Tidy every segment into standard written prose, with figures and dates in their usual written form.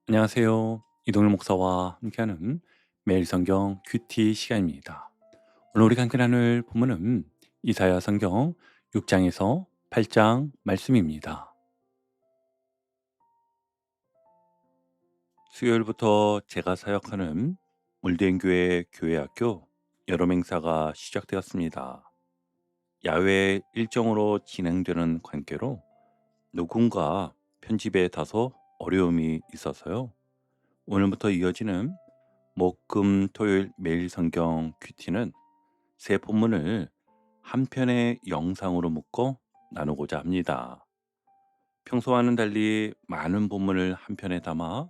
안녕하세요. 이동일 목사와 함께하는 매일 성경 큐티 시간입니다. 오늘 우리가 함께 나눌 본문은 이사야 성경 6장에서 8장 말씀입니다. 수요일부터 제가 사역하는 물대교회 교회학교 여름 행사가 시작되었습니다. 야외 일정으로 진행되는 관계로 녹음과 편집에 다소 어려움이 있어서요. 오늘부터 이어지는 목, 금, 토요일 매일 성경 큐티는 새 본문을 한 편의 영상으로 묶어 나누고자 합니다. 평소와는 달리 많은 본문을 한 편에 담아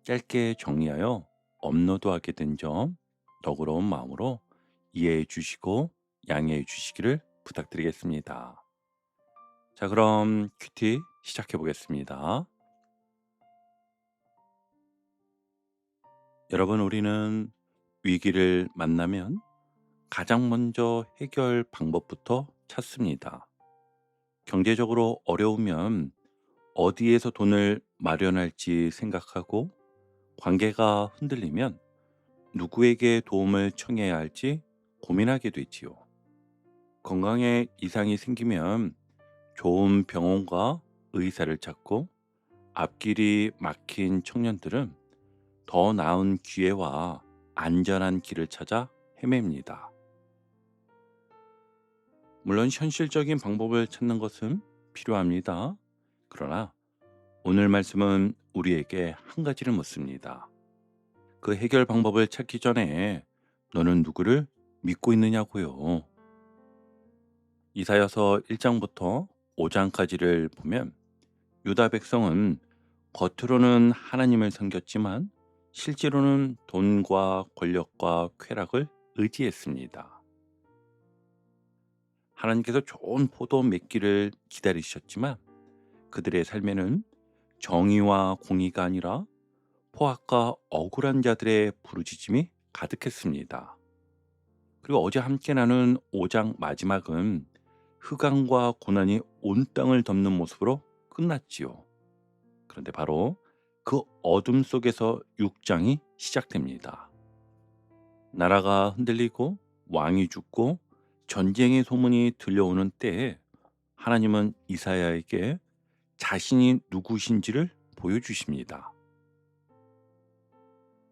짧게 정리하여 업로드하게 된 점 너그러운 마음으로 이해해 주시고 양해해 주시기를 부탁드리겠습니다. 자, 그럼 큐티 시작해 보겠습니다. 여러분, 우리는 위기를 만나면 가장 먼저 해결 방법부터 찾습니다. 경제적으로 어려우면 어디에서 돈을 마련할지 생각하고, 관계가 흔들리면 누구에게 도움을 청해야 할지 고민하게 되지요. 건강에 이상이 생기면 좋은 병원과 의사를 찾고, 앞길이 막힌 청년들은 더 나은 기회와 안전한 길을 찾아 헤맵니다. 물론 현실적인 방법을 찾는 것은 필요합니다. 그러나 오늘 말씀은 우리에게 한 가지를 묻습니다. 그 해결 방법을 찾기 전에 너는 누구를 믿고 있느냐고요. 이사야서 1장부터 5장까지를 보면 유다 백성은 겉으로는 하나님을 섬겼지만 실제로는 돈과 권력과 쾌락을 의지했습니다. 하나님께서 좋은 포도 맺기를 기다리셨지만 그들의 삶에는 정의와 공의가 아니라 포악과 억울한 자들의 부르짖음이 가득했습니다. 그리고 어제 함께 나눈 5장 마지막은 흑암과 고난이 온 땅을 덮는 모습으로 끝났지요. 그런데 바로 그 어둠 속에서 6장이 시작됩니다. 나라가 흔들리고 왕이 죽고 전쟁의 소문이 들려오는 때에 하나님은 이사야에게 자신이 누구신지를 보여주십니다.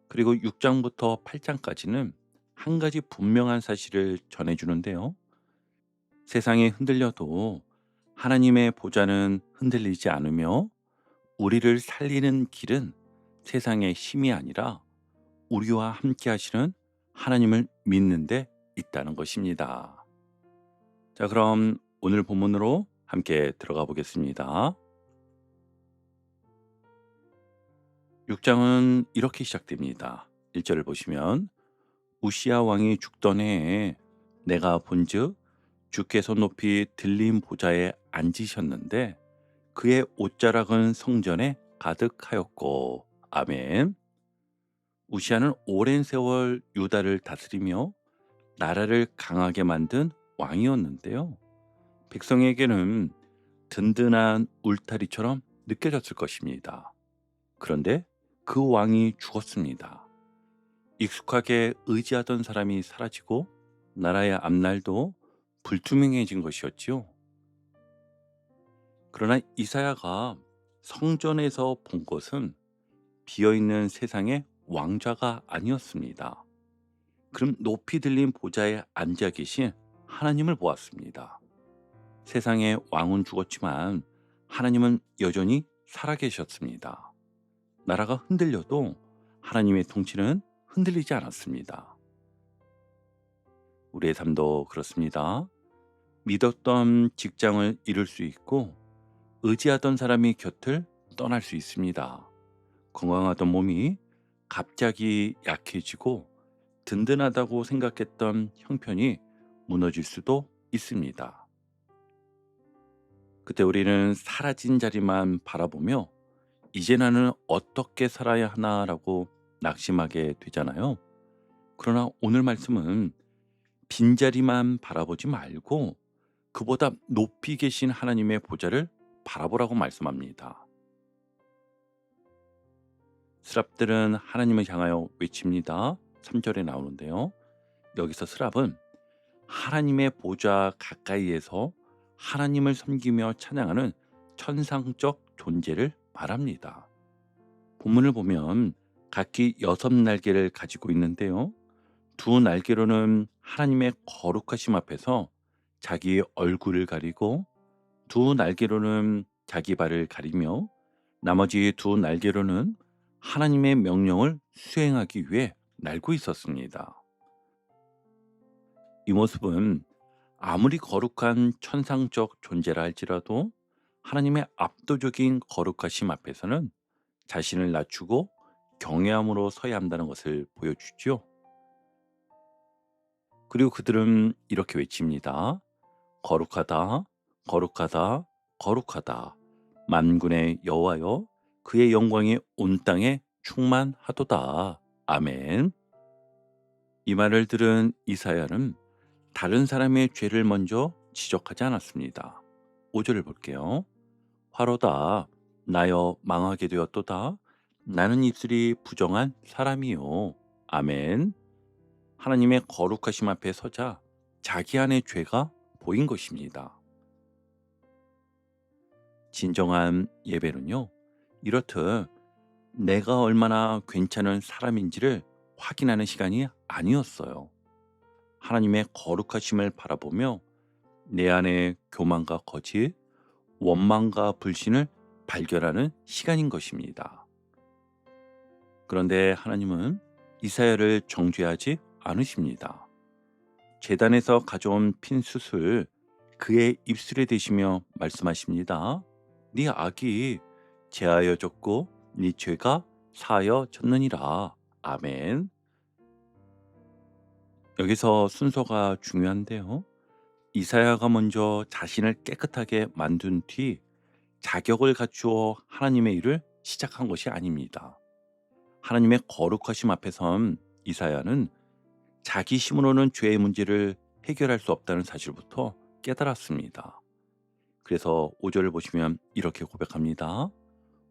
그리고 6장부터 8장까지는 한 가지 분명한 사실을 전해주는데요. 세상이 흔들려도 하나님의 보좌는 흔들리지 않으며 우리를 살리는 길은 세상의 힘이 아니라 우리와 함께 하시는 하나님을 믿는 데 있다는 것입니다. 자, 그럼 오늘 본문으로 함께 들어가 보겠습니다. 6장은 이렇게 시작됩니다. 1절을 보시면 우시야 왕이 죽던 해에 내가 본즉 주께서 높이 들린 보좌에 앉으셨는데 그의 옷자락은 성전에 가득하였고. 아멘. 우시야는 오랜 세월 유다를 다스리며 나라를 강하게 만든 왕이었는데요. 백성에게는 든든한 울타리처럼 느껴졌을 것입니다. 그런데 그 왕이 죽었습니다. 익숙하게 의지하던 사람이 사라지고 나라의 앞날도 불투명해진 것이었지요. 그러나 이사야가 성전에서 본 것은 비어있는 세상의 왕좌가 아니었습니다. 그럼 높이 들린 보좌에 앉아 계신 하나님을 보았습니다. 세상의 왕은 죽었지만 하나님은 여전히 살아계셨습니다. 나라가 흔들려도 하나님의 통치는 흔들리지 않았습니다. 우리의 삶도 그렇습니다. 믿었던 직장을 잃을 수 있고 의지하던 사람이 곁을 떠날 수 있습니다. 건강하던 몸이 갑자기 약해지고 든든하다고 생각했던 형편이 무너질 수도 있습니다. 그때 우리는 사라진 자리만 바라보며 이제 나는 어떻게 살아야 하나라고 낙심하게 되잖아요. 그러나 오늘 말씀은 빈자리만 바라보지 말고 그보다 높이 계신 하나님의 보좌를 바라보라고 말씀합니다. 스랍들은 하나님을 향하여 외칩니다. 3절에 나오는데요. 여기서 스랍은 하나님의 보좌 가까이에서 하나님을 섬기며 찬양하는 천상적 존재를 말합니다. 본문을 보면 각기 6날개를 가지고 있는데요. 두 날개로는 하나님의 거룩하심 앞에서 자기의 얼굴을 가리고, 두 날개로는 자기 발을 가리며, 나머지 두 날개로는 하나님의 명령을 수행하기 위해 날고 있었습니다. 이 모습은 아무리 거룩한 천상적 존재라 할지라도 하나님의 압도적인 거룩하심 앞에서는 자신을 낮추고 경외함으로 서야 한다는 것을 보여주죠. 그리고 그들은 이렇게 외칩니다. 거룩하다, 거룩하다, 거룩하다. 만군의 여호와여, 그의 영광이 온 땅에 충만하도다. 아멘. 이 말을 들은 이사야는 다른 사람의 죄를 먼저 지적하지 않았습니다. 5절을 볼게요. 화로다, 나여 망하게 되었도다. 나는 입술이 부정한 사람이요. 아멘. 하나님의 거룩하심 앞에 서자 자기 안의 죄가 보인 것입니다. 진정한 예배는요, 이렇듯 내가 얼마나 괜찮은 사람인지를 확인하는 시간이 아니었어요. 하나님의 거룩하심을 바라보며 내 안의 교만과 거짓, 원망과 불신을 발견하는 시간인 것입니다. 그런데 하나님은 이사야를 정죄하지 않으십니다. 제단에서 가져온 핀 숯을 그의 입술에 대시며 말씀하십니다. 네 악이 제하여졌고 네 죄가 사하여졌느니라. 아멘. 여기서 순서가 중요한데요. 이사야가 먼저 자신을 깨끗하게 만든 뒤 자격을 갖추어 하나님의 일을 시작한 것이 아닙니다. 하나님의 거룩하심 앞에선 이사야는 자기 힘으로는 죄의 문제를 해결할 수 없다는 사실부터 깨달았습니다. 그래서 5절을 보시면 이렇게 고백합니다.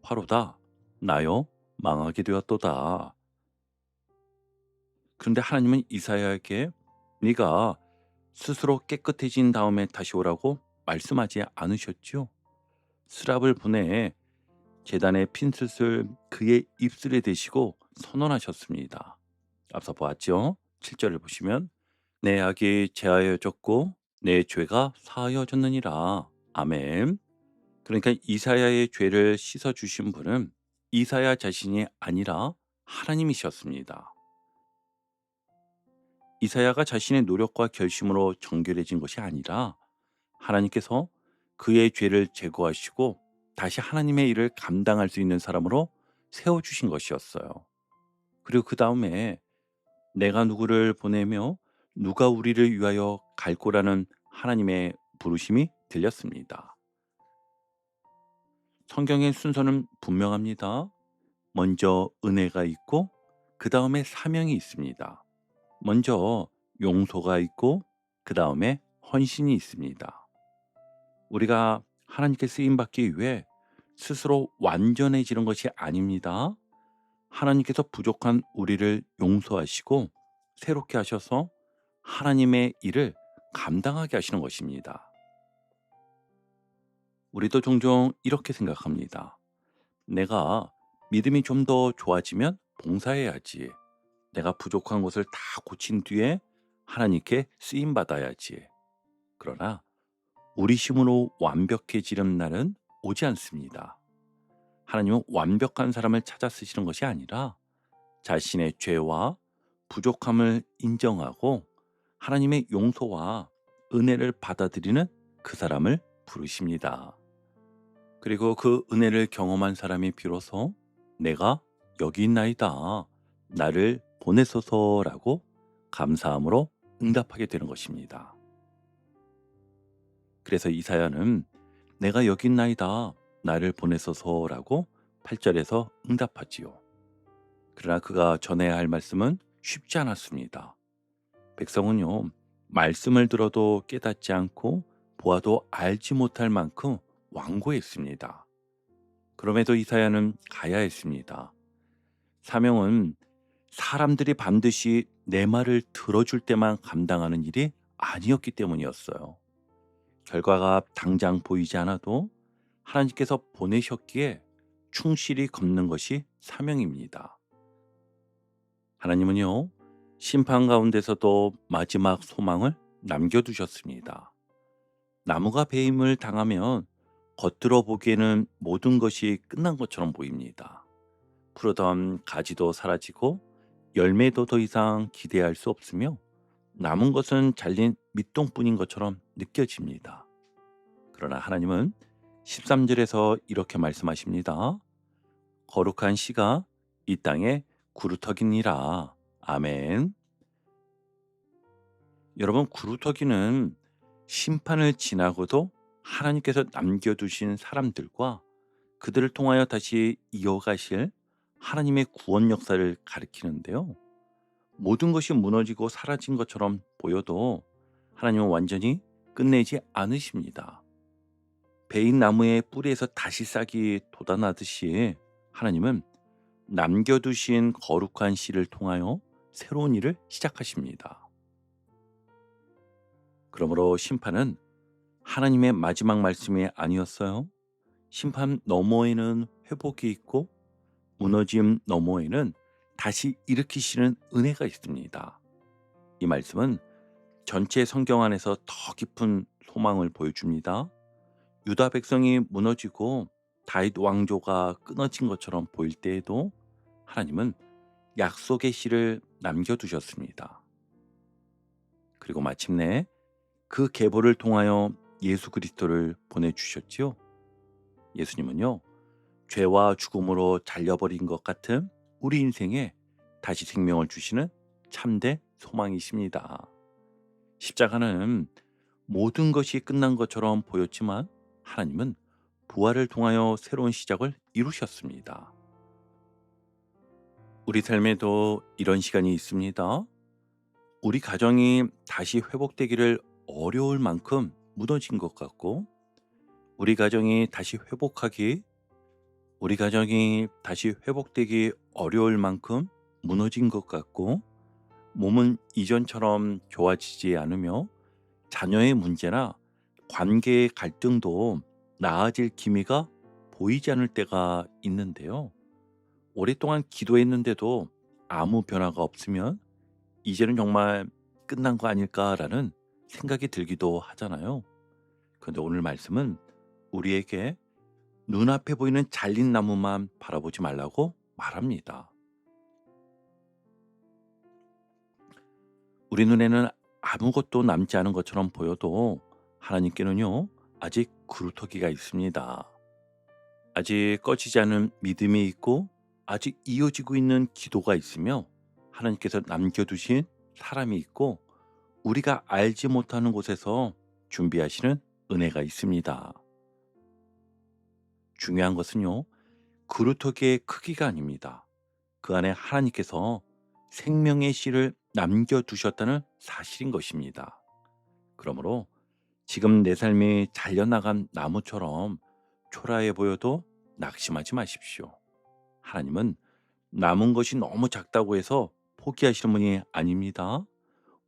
화로다, 나여 망하게 되었도다. 그런데 하나님은 이사야에게 네가 스스로 깨끗해진 다음에 다시 오라고 말씀하지 않으셨죠? 스랍을 보내 제단의 핀셋을 그의 입술에 대시고 선언하셨습니다. 앞서 보았죠? 7절을 보시면 내 악이 제하여졌고 내 죄가 사하여졌느니라. 아멘. 그러니까 이사야의 죄를 씻어주신 분은 이사야 자신이 아니라 하나님이셨습니다. 이사야가 자신의 노력과 결심으로 정결해진 것이 아니라 하나님께서 그의 죄를 제거하시고 다시 하나님의 일을 감당할 수 있는 사람으로 세워주신 것이었어요. 그리고 그 다음에 내가 누구를 보내며 누가 우리를 위하여 갈 거라는 하나님의 부르심이 들렸습니다. 성경의 순서는 분명합니다. 먼저 은혜가 있고 그 다음에 사명이 있습니다. 먼저 용서가 있고 그 다음에 헌신이 있습니다. 우리가 하나님께 쓰임받기 위해 스스로 완전해지는 것이 아닙니다. 하나님께서 부족한 우리를 용서하시고 새롭게 하셔서 하나님의 일을 감당하게 하시는 것입니다. 우리도 종종 이렇게 생각합니다. 내가 믿음이 좀 더 좋아지면 봉사해야지. 내가 부족한 것을 다 고친 뒤에 하나님께 쓰임받아야지. 그러나 우리 힘으로 완벽해지는 날은 오지 않습니다. 하나님은 완벽한 사람을 찾아 쓰시는 것이 아니라 자신의 죄와 부족함을 인정하고 하나님의 용서와 은혜를 받아들이는 그 사람을 부르십니다. 그리고 그 은혜를 경험한 사람이 비로소 내가 여기 있나이다, 나를 보내소서라고 감사함으로 응답하게 되는 것입니다. 그래서 이사야는 내가 여기 있나이다, 나를 보내소서라고 8절에서 응답하지요. 그러나 그가 전해야 할 말씀은 쉽지 않았습니다. 백성은요, 말씀을 들어도 깨닫지 않고 보아도 알지 못할 만큼 완고했습니다. 그럼에도 이사야는 가야 했습니다. 사명은 사람들이 반드시 내 말을 들어줄 때만 감당하는 일이 아니었기 때문이었어요. 결과가 당장 보이지 않아도 하나님께서 보내셨기에 충실히 걷는 것이 사명입니다. 하나님은요, 심판 가운데서도 마지막 소망을 남겨두셨습니다. 나무가 배임을 당하면 겉들어 보기에는 모든 것이 끝난 것처럼 보입니다. 푸르던 가지도 사라지고 열매도 더 이상 기대할 수 없으며 남은 것은 잘린 밑동뿐인 것처럼 느껴집니다. 그러나 하나님은 13절에서 이렇게 말씀하십니다. 거룩한 씨가 이 땅에 구루터기니라. 아멘. 여러분, 구루터기는 심판을 지나고도 하나님께서 남겨두신 사람들과 그들을 통하여 다시 이어가실 하나님의 구원 역사를 가리키는데요. 모든 것이 무너지고 사라진 것처럼 보여도 하나님은 완전히 끝내지 않으십니다. 베인 나무의 뿌리에서 다시 싹이 돋아나듯이 하나님은 남겨두신 거룩한 씨를 통하여 새로운 일을 시작하십니다. 그러므로 심판은 하나님의 마지막 말씀이 아니었어요. 심판 너머에는 회복이 있고 무너짐 너머에는 다시 일으키시는 은혜가 있습니다. 이 말씀은 전체 성경 안에서 더 깊은 소망을 보여줍니다. 유다 백성이 무너지고 다윗 왕조가 끊어진 것처럼 보일 때에도 하나님은 약속의 씨를 남겨두셨습니다. 그리고 마침내 그 계보를 통하여 예수 그리스도를 보내주셨지요. 예수님은요, 죄와 죽음으로 잘려버린 것 같은 우리 인생에 다시 생명을 주시는 참된 소망이십니다. 십자가는 모든 것이 끝난 것처럼 보였지만 하나님은 부활을 통하여 새로운 시작을 이루셨습니다. 우리 삶에도 이런 시간이 있습니다. 우리 가정이 다시 회복되기를 어려울 만큼 무너진 것 같고, 우리 가정이 다시 회복하기, 우리 가정이 다시 회복되기 어려울 만큼 무너진 것 같고, 몸은 이전처럼 좋아지지 않으며 자녀의 문제나 관계의 갈등도 나아질 기미가 보이지 않을 때가 있는데요. 오랫동안 기도했는데도 아무 변화가 없으면 이제는 정말 끝난 거 아닐까라는 생각이 들기도 하잖아요. 그런데 오늘 말씀은 우리에게 눈앞에 보이는 잘린 나무만 바라보지 말라고 말합니다. 우리 눈에는 아무것도 남지 않은 것처럼 보여도 하나님께는요, 아직 구루터기가 있습니다. 아직 꺼지지 않은 믿음이 있고 아직 이어지고 있는 기도가 있으며 하나님께서 남겨두신 사람이 있고 우리가 알지 못하는 곳에서 준비하시는 은혜가 있습니다. 중요한 것은요, 그루터기의 크기가 아닙니다. 그 안에 하나님께서 생명의 씨를 남겨두셨다는 사실인 것입니다. 그러므로 지금 내 삶이 잘려나간 나무처럼 초라해 보여도 낙심하지 마십시오. 하나님은 남은 것이 너무 작다고 해서 포기하시는 분이 아닙니다.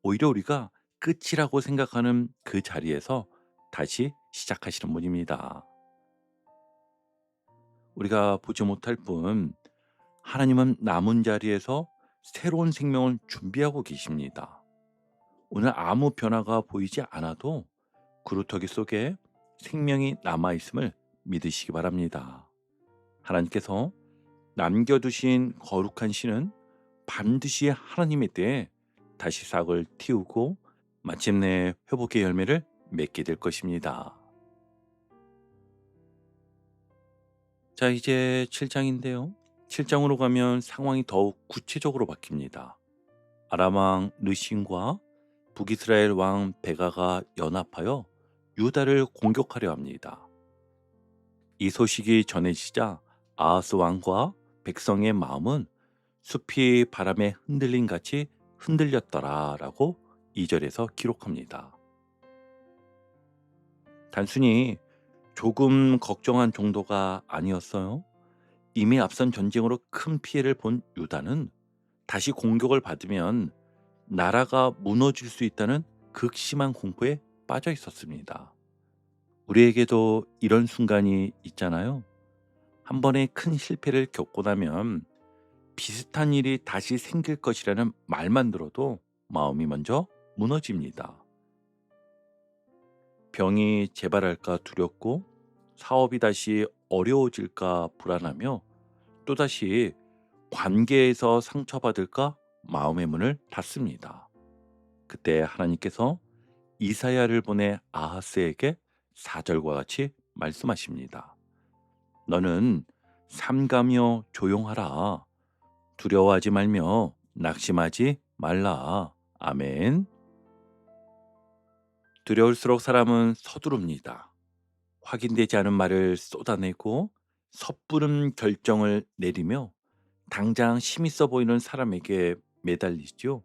오히려 우리가 끝이라고 생각하는 그 자리에서 다시 시작하시는 분입니다. 우리가 보지 못할 뿐 하나님은 남은 자리에서 새로운 생명을 준비하고 계십니다. 오늘 아무 변화가 보이지 않아도 그루터기 속에 생명이 남아있음을 믿으시기 바랍니다. 하나님께서 남겨두신 거룩한 씨는 반드시 하나님의 때에 다시 싹을 틔우고 마침내 회복의 열매를 맺게 될 것입니다. 자, 이제 7장인데요. 7장으로 가면 상황이 더욱 구체적으로 바뀝니다. 아람 왕 르신과 북이스라엘 왕 베가가 연합하여 유다를 공격하려 합니다. 이 소식이 전해지자 아하스 왕과 백성의 마음은 숲이 바람에 흔들린 같이 흔들렸더라라고 2절에서 기록합니다. 단순히 조금 걱정한 정도가 아니었어요. 이미 앞선 전쟁으로 큰 피해를 본 유다는 다시 공격을 받으면 나라가 무너질 수 있다는 극심한 공포에 빠져 있었습니다. 우리에게도 이런 순간이 있잖아요. 한 번의 큰 실패를 겪고 나면 비슷한 일이 다시 생길 것이라는 말만 들어도 마음이 먼저 무너집니다. 병이 재발할까 두렵고 사업이 다시 어려워질까 불안하며 또다시 관계에서 상처받을까 마음의 문을 닫습니다. 그때 하나님께서 이사야를 보내 아하스에게 4절과 같이 말씀하십니다. 너는 삼가며 조용하라. 두려워하지 말며 낙심하지 말라. 아멘. 두려울수록 사람은 서두릅니다. 확인되지 않은 말을 쏟아내고 섣부른 결정을 내리며 당장 힘 있어 보이는 사람에게 매달리죠.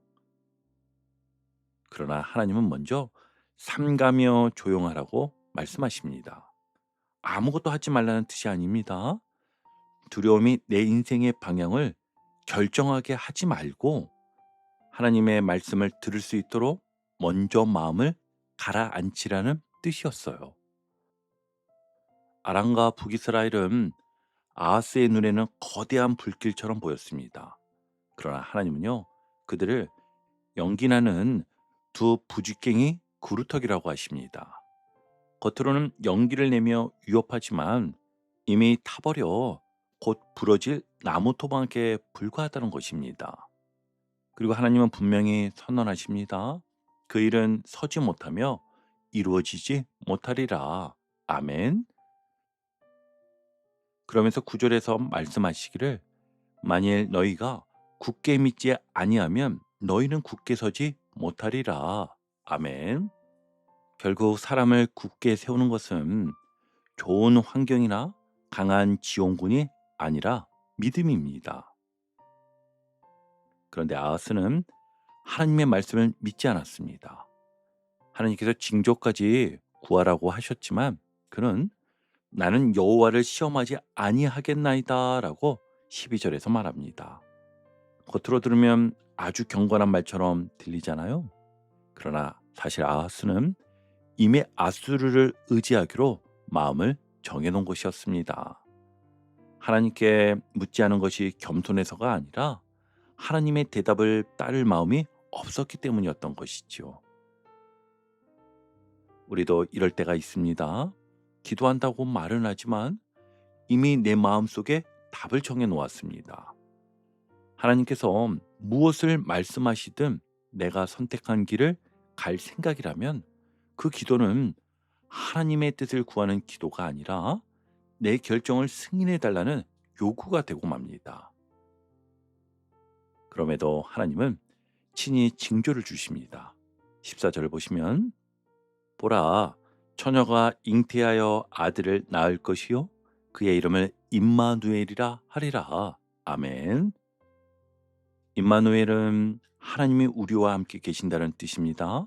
그러나 하나님은 먼저 삼가며 조용하라고 말씀하십니다. 아무것도 하지 말라는 뜻이 아닙니다. 두려움이 내 인생의 방향을 결정하게 하지 말고 하나님의 말씀을 들을 수 있도록 먼저 마음을 가라앉히라는 뜻이었어요. 아람과 북이스라엘은 아하스의 눈에는 거대한 불길처럼 보였습니다. 그러나 하나님은요, 그들을 연기나는 두 부직갱이 구루터기라고 하십니다. 겉으로는 연기를 내며 위협하지만 이미 타버려 곧 부러질 나무 토막에 불과하다는 것입니다. 그리고 하나님은 분명히 선언하십니다. 그 일은 서지 못하며 이루어지지 못하리라. 아멘. 그러면서 9절에서 말씀하시기를 만일 너희가 굳게 믿지 아니하면 너희는 굳게 서지 못하리라. 아멘. 결국 사람을 굳게 세우는 것은 좋은 환경이나 강한 지원군이 아니라 믿음입니다. 그런데 아하스는 하나님의 말씀을 믿지 않았습니다. 하나님께서 징조까지 구하라고 하셨지만 그는 나는 여호와를 시험하지 아니하겠나이다라고 12절에서 말합니다. 겉으로 들으면 아주 경건한 말처럼 들리잖아요. 그러나 사실 아하스는 이미 아수르를 의지하기로 마음을 정해놓은 것이었습니다. 하나님께 묻지 않은 것이 겸손해서가 아니라 하나님의 대답을 따를 마음이 없었기 때문이었던 것이지요. 우리도 이럴 때가 있습니다. 기도한다고 말은 하지만 이미 내 마음속에 답을 정해 놓았습니다. 하나님께서 무엇을 말씀하시든 내가 선택한 길을 갈 생각이라면 그 기도는 하나님의 뜻을 구하는 기도가 아니라 내 결정을 승인해 달라는 요구가 되고 맙니다. 그럼에도 하나님은 친히 징조를 주십니다. 14절을 보시면 보라, 처녀가 잉태하여 아들을 낳을 것이요 그의 이름을 임마누엘이라 하리라. 아멘. 임마누엘은 하나님이 우리와 함께 계신다는 뜻입니다.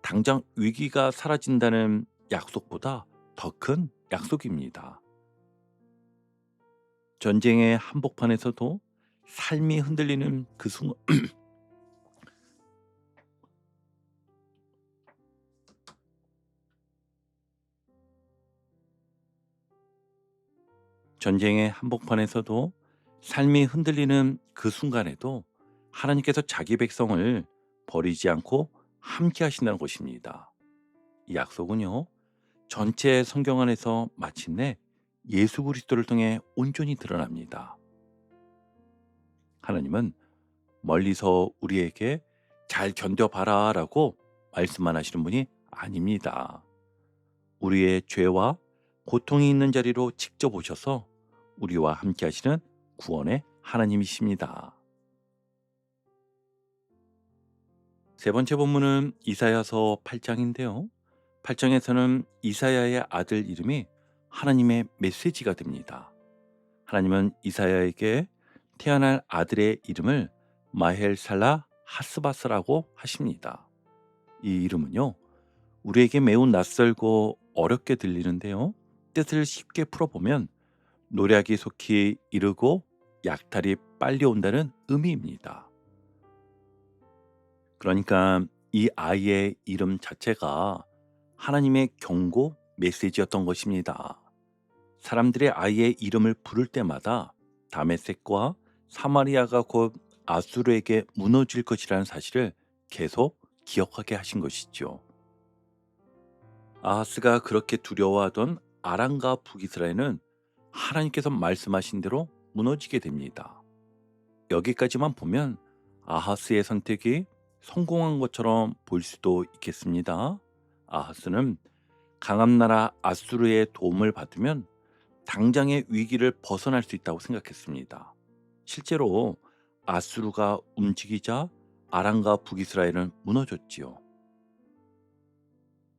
당장 위기가 사라진다는 약속보다 더 큰 약속입니다. 전쟁의 한복판에서도 삶이 흔들리는 그 순간 전쟁의 한복판에서도 삶이 흔들리는 그 순간에도 하나님께서 자기 백성을 버리지 않고 함께 하신다는 것입니다. 이 약속은요, 전체 성경 안에서 마침내 예수 그리스도를 통해 온전히 드러납니다. 하나님은 멀리서 우리에게 잘 견뎌봐라 라고 말씀만 하시는 분이 아닙니다. 우리의 죄와 고통이 있는 자리로 직접 오셔서 우리와 함께 하시는 구원의 하나님이십니다. 세 번째 본문은 이사야서 8장인데요. 8장에서는 이사야의 아들 이름이 하나님의 메시지가 됩니다. 하나님은 이사야에게 태어날 아들의 이름을 마헬살라 하스바스라고 하십니다. 이 이름은요, 우리에게 매우 낯설고 어렵게 들리는데요. 뜻을 쉽게 풀어보면 노략이 속히 이르고 약탈이 빨리 온다는 의미입니다. 그러니까 이 아이의 이름 자체가 하나님의 경고 메시지였던 것입니다. 사람들의 아이의 이름을 부를 때마다 다메섹과 사마리아가 곧 아수르에게 무너질 것이라는 사실을 계속 기억하게 하신 것이죠. 아하스가 그렇게 두려워하던 아람과 북이스라엘은 하나님께서 말씀하신 대로 무너지게 됩니다. 여기까지만 보면 아하스의 선택이 성공한 것처럼 보일 수도 있겠습니다. 아하스는 강한 나라 아수르의 도움을 받으면 당장의 위기를 벗어날 수 있다고 생각했습니다. 실제로 아수르가 움직이자 아람과 북이스라엘은 무너졌지요.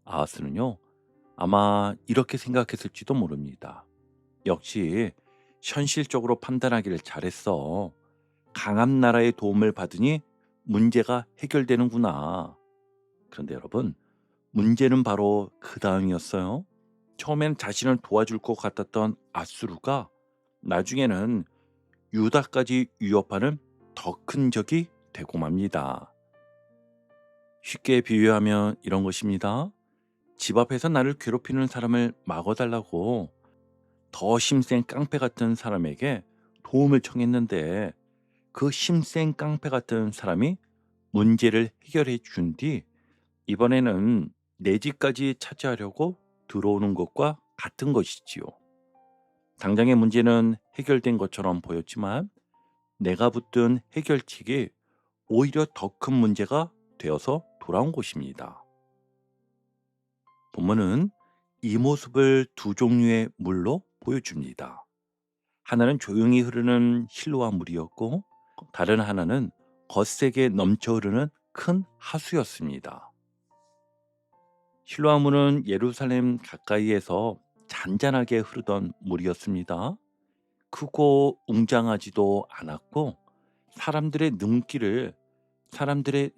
아하스는요, 아마 이렇게 생각했을지도 모릅니다. 역시 현실적으로 판단하기를 잘했어. 강한 나라의 도움을 받으니 문제가 해결되는구나. 그런데 여러분, 문제는 바로 그 다음이었어요. 처음엔 자신을 도와줄 것 같았던 아수르가 나중에는 유다까지 위협하는 더 큰 적이 되고 맙니다. 쉽게 비유하면 이런 것입니다. 집 앞에서 나를 괴롭히는 사람을 막아달라고 더 힘센 깡패 같은 사람에게 도움을 청했는데 그 힘센 깡패 같은 사람이 문제를 해결해 준 뒤 이번에는 내 집까지 차지하려고 들어오는 것과 같은 것이지요. 당장의 문제는 해결된 것처럼 보였지만 내가 붙든 해결책이 오히려 더 큰 문제가 되어서 돌아온 것입니다. 본문은 이 모습을 두 종류의 물로 보여줍니다. 하나는 조용히 흐르는 실로와 물이었고 다른 하나는 거세게 넘쳐 흐르는 큰 하수였습니다. 실로와 물은 예루살렘 가까이에서 잔잔하게 흐르던 물이었습니다. 크고 웅장하지도 않았고 사람들의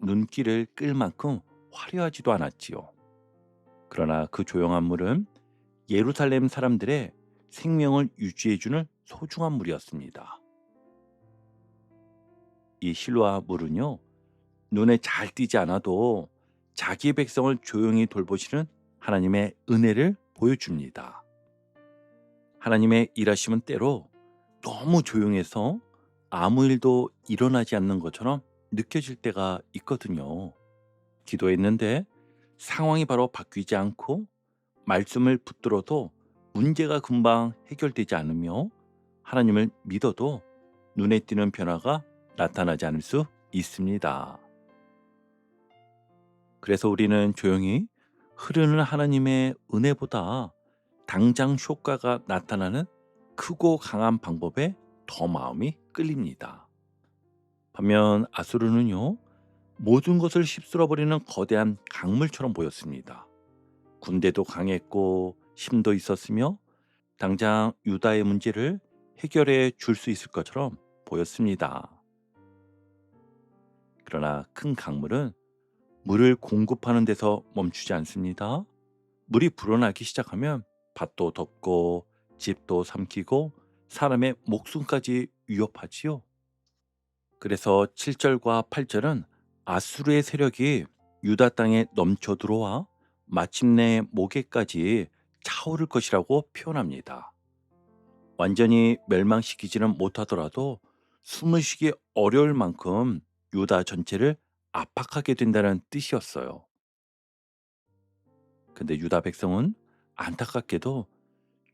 눈길을 끌 만큼 화려하지도 않았지요. 그러나 그 조용한 물은 예루살렘 사람들의 생명을 유지해주는 소중한 물이었습니다. 이 실로아 물은요, 눈에 잘 띄지 않아도 자기 백성을 조용히 돌보시는 하나님의 은혜를 보여줍니다. 하나님의 일하심은 때로 너무 조용해서 아무 일도 일어나지 않는 것처럼 느껴질 때가 있거든요. 기도했는데 상황이 바로 바뀌지 않고 말씀을 붙들어도 문제가 금방 해결되지 않으며 하나님을 믿어도 눈에 띄는 변화가 나타나지 않을 수 있습니다. 그래서 우리는 조용히 흐르는 하나님의 은혜보다 당장 효과가 나타나는 크고 강한 방법에 더 마음이 끌립니다. 반면 아수르는요, 모든 것을 휩쓸어버리는 거대한 강물처럼 보였습니다. 군대도 강했고 힘도 있었으며 당장 유다의 문제를 해결해 줄 수 있을 것처럼 보였습니다. 그러나 큰 강물은 물을 공급하는 데서 멈추지 않습니다. 물이 불어나기 시작하면 밭도 덮고 집도 삼키고 사람의 목숨까지 위협하지요. 그래서 7절과 8절은 아수르의 세력이 유다 땅에 넘쳐 들어와 마침내 목에까지 차오를 것이라고 표현합니다. 완전히 멸망시키지는 못하더라도 숨을 쉬기 어려울 만큼 유다 전체를 압박하게 된다는 뜻이었어요. 근데 유다 백성은 안타깝게도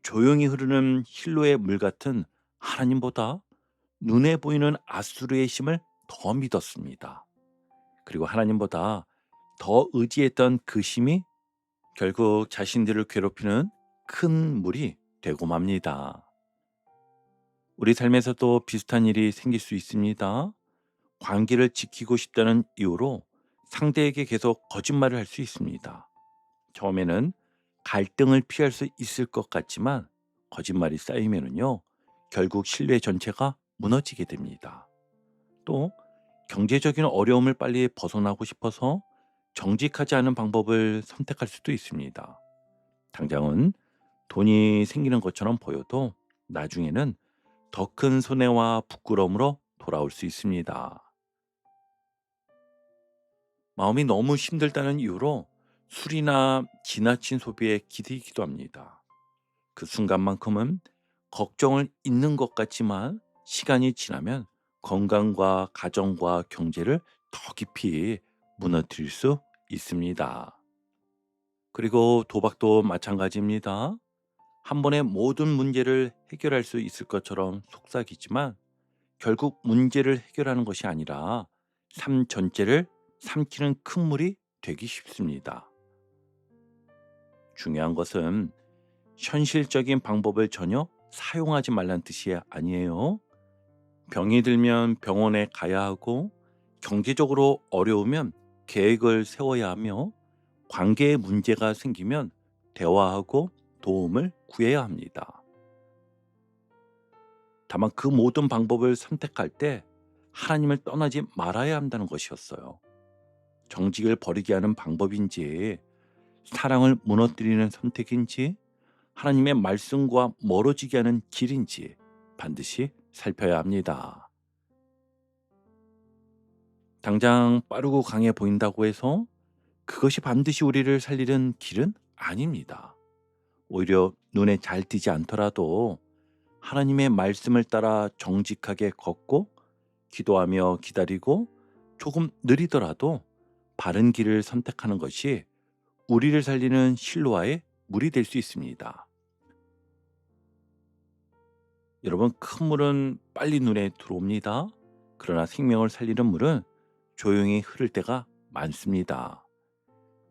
조용히 흐르는 힐로의 물 같은 하나님보다 눈에 보이는 아수르의 힘을 더 믿었습니다. 그리고 하나님보다 더 의지했던 그 힘이 결국 자신들을 괴롭히는 큰 물이 되고 맙니다. 우리 삶에서도 비슷한 일이 생길 수 있습니다. 관계를 지키고 싶다는 이유로 상대에게 계속 거짓말을 할 수 있습니다. 처음에는 갈등을 피할 수 있을 것 같지만 거짓말이 쌓이면은요, 결국 신뢰 전체가 무너지게 됩니다. 또 경제적인 어려움을 빨리 벗어나고 싶어서 정직하지 않은 방법을 선택할 수도 있습니다. 당장은 돈이 생기는 것처럼 보여도 나중에는 더 큰 손해와 부끄러움으로 돌아올 수 있습니다. 마음이 너무 힘들다는 이유로 술이나 지나친 소비에 기대기도 합니다. 그 순간만큼은 걱정을 잊는 것 같지만 시간이 지나면 건강과 가정과 경제를 더 깊이 무너뜨릴 수 있습니다. 그리고 도박도 마찬가지입니다. 한 번에 모든 문제를 해결할 수 있을 것처럼 속삭이지만 결국 문제를 해결하는 것이 아니라 삶 전체를 삼키는 큰 물이 되기 쉽습니다. 중요한 것은 현실적인 방법을 전혀 사용하지 말란 뜻이 아니에요. 병이 들면 병원에 가야 하고 경제적으로 어려우면 계획을 세워야 하며 관계에 문제가 생기면 대화하고 도움을 구해야 합니다. 다만 그 모든 방법을 선택할 때 하나님을 떠나지 말아야 한다는 것이었어요. 정직을 버리게 하는 방법인지, 사랑을 무너뜨리는 선택인지, 하나님의 말씀과 멀어지게 하는 길인지 반드시 살펴야 합니다. 당장 빠르고 강해 보인다고 해서 그것이 반드시 우리를 살리는 길은 아닙니다. 오히려 눈에 잘 띄지 않더라도 하나님의 말씀을 따라 정직하게 걷고 기도하며 기다리고 조금 느리더라도 바른 길을 선택하는 것이 우리를 살리는 실로와의 물이 될 수 있습니다. 여러분, 큰 물은 빨리 눈에 들어옵니다. 그러나 생명을 살리는 물은 조용히 흐를 때가 많습니다.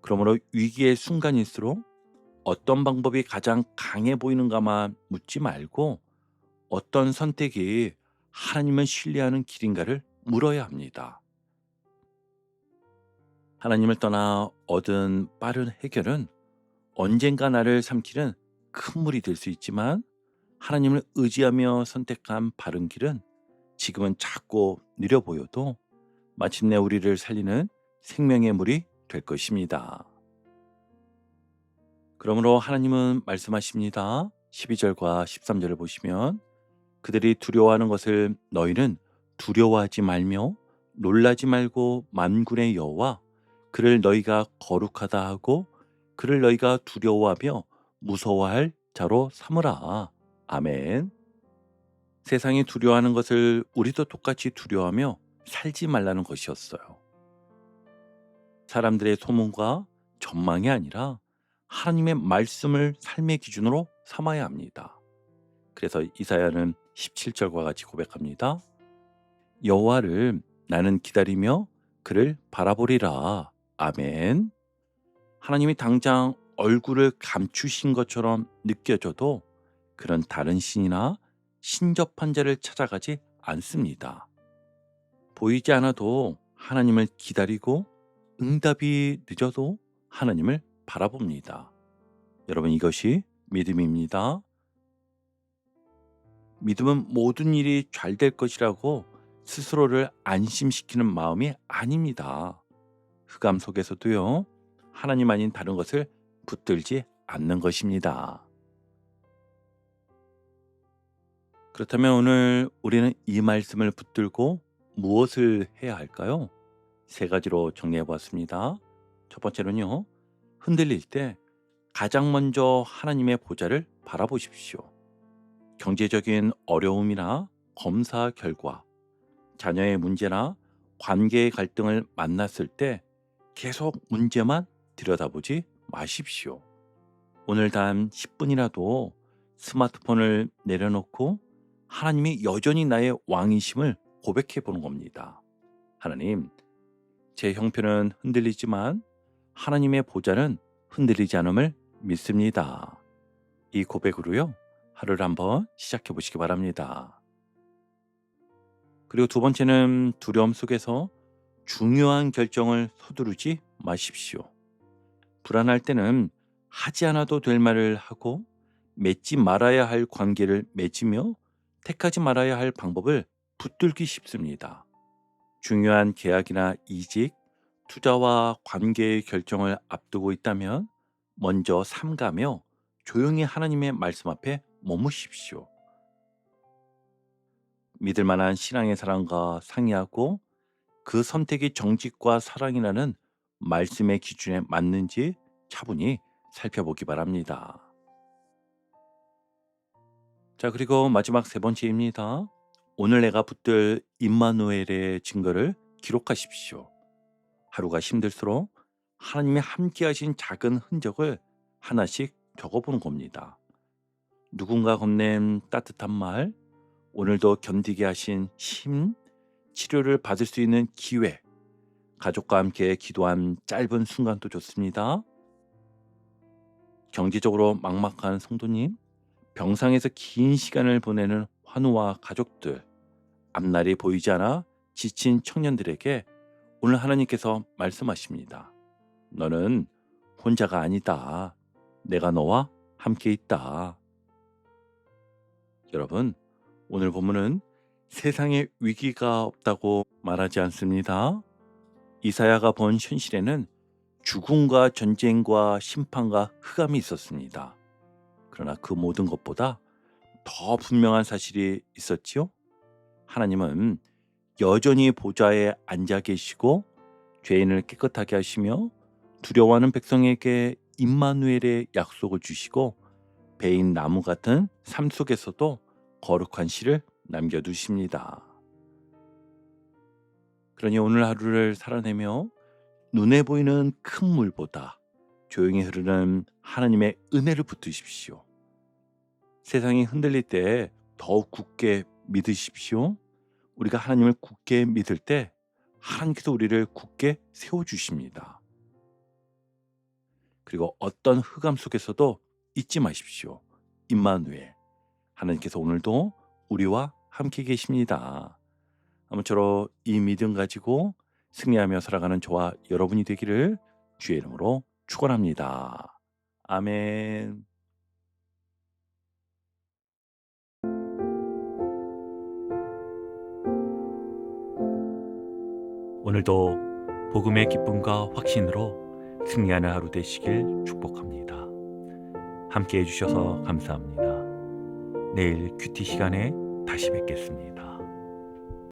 그러므로 위기의 순간일수록 어떤 방법이 가장 강해 보이는가만 묻지 말고 어떤 선택이 하나님을 신뢰하는 길인가를 물어야 합니다. 하나님을 떠나 얻은 빠른 해결은 언젠가 나를 삼키는 큰 물이 될 수 있지만 하나님을 의지하며 선택한 바른 길은 지금은 작고 느려 보여도 마침내 우리를 살리는 생명의 물이 될 것입니다. 그러므로 하나님은 말씀하십니다. 12절과 13절을 보시면 그들이 두려워하는 것을 너희는 두려워하지 말며 놀라지 말고 만군의 여호와 그를 너희가 거룩하다 하고 그를 너희가 두려워하며 무서워할 자로 삼으라. 아멘. 세상이 두려워하는 것을 우리도 똑같이 두려워하며 살지 말라는 것이었어요. 사람들의 소문과 전망이 아니라 하나님의 말씀을 삶의 기준으로 삼아야 합니다. 그래서 이사야는 17절과 같이 고백합니다. 여호와를 나는 기다리며 그를 바라보리라. 아멘. 하나님이 당장 얼굴을 감추신 것처럼 느껴져도 그런 다른 신이나 신접한 자를 찾아가지 않습니다. 보이지 않아도 하나님을 기다리고 응답이 늦어도 하나님을 바라봅니다. 여러분, 이것이 믿음입니다. 믿음은 모든 일이 잘 될 것이라고 스스로를 안심시키는 마음이 아닙니다. 흑암 속에서도요, 하나님 아닌 다른 것을 붙들지 않는 것입니다. 그렇다면 오늘 우리는 이 말씀을 붙들고 무엇을 해야 할까요? 세 가지로 정리해 보았습니다. 첫 번째는요, 흔들릴 때 가장 먼저 하나님의 보좌를 바라보십시오. 경제적인 어려움이나 검사 결과, 자녀의 문제나 관계의 갈등을 만났을 때 계속 문제만 들여다보지 마십시오. 오늘 단 10분이라도 스마트폰을 내려놓고 하나님이 여전히 나의 왕이심을 고백해 보는 겁니다. 하나님, 제 형편은 흔들리지만 하나님의 보좌는 흔들리지 않음을 믿습니다. 이 고백으로요, 하루를 한번 시작해 보시기 바랍니다. 그리고 두 번째는 두려움 속에서 중요한 결정을 서두르지 마십시오. 불안할 때는 하지 않아도 될 말을 하고 맺지 말아야 할 관계를 맺으며 택하지 말아야 할 방법을 붙들기 쉽습니다. 중요한 계약이나 이직, 투자와 관계의 결정을 앞두고 있다면 먼저 삼가며 조용히 하나님의 말씀 앞에 머무십시오. 믿을 만한 신앙의 사람과 상의하고 그 선택이 정직과 사랑이라는 말씀의 기준에 맞는지 차분히 살펴보기 바랍니다. 자, 그리고 마지막 세 번째입니다. 오늘 내가 붙들 임마누엘의 증거를 기록하십시오. 하루가 힘들수록 하나님이 함께 하신 작은 흔적을 하나씩 적어보는 겁니다. 누군가 건넨 따뜻한 말, 오늘도 견디게 하신 힘, 치료를 받을 수 있는 기회, 가족과 함께 기도한 짧은 순간도 좋습니다. 경제적으로 막막한 성도님, 병상에서 긴 시간을 보내는 환우와 가족들, 앞날이 보이지 않아 지친 청년들에게 오늘 하나님께서 말씀하십니다. 너는 혼자가 아니다. 내가 너와 함께 있다. 여러분, 오늘 본문은 세상에 위기가 없다고 말하지 않습니다. 이사야가 본 현실에는 죽음과 전쟁과 심판과 흑암이 있었습니다. 그러나 그 모든 것보다 더 분명한 사실이 있었지요. 하나님은 여전히 보좌에 앉아 계시고 죄인을 깨끗하게 하시며 두려워하는 백성에게 임마누엘의 약속을 주시고 베인 나무 같은 삶 속에서도 거룩한 씨를 남겨두십니다. 그러니 오늘 하루를 살아내며 눈에 보이는 큰 물보다 조용히 흐르는 하나님의 은혜를 붙드십시오. 세상이 흔들릴 때 더욱 굳게 믿으십시오. 우리가 하나님을 굳게 믿을 때 하나님께서 우리를 굳게 세워주십니다. 그리고 어떤 흑암 속에서도 잊지 마십시오. 임마누엘, 하나님께서 오늘도 우리와 함께 계십니다. 아무쪼록 이 믿음 가지고 승리하며 살아가는 저와 여러분이 되기를 주의 이름으로 축원합니다. 아멘. 오늘도 복음의 기쁨과 확신으로 승리하는 하루 되시길 축복합니다. 함께 해주셔서 감사합니다. 내일 큐티 시간에 다시 뵙겠습니다.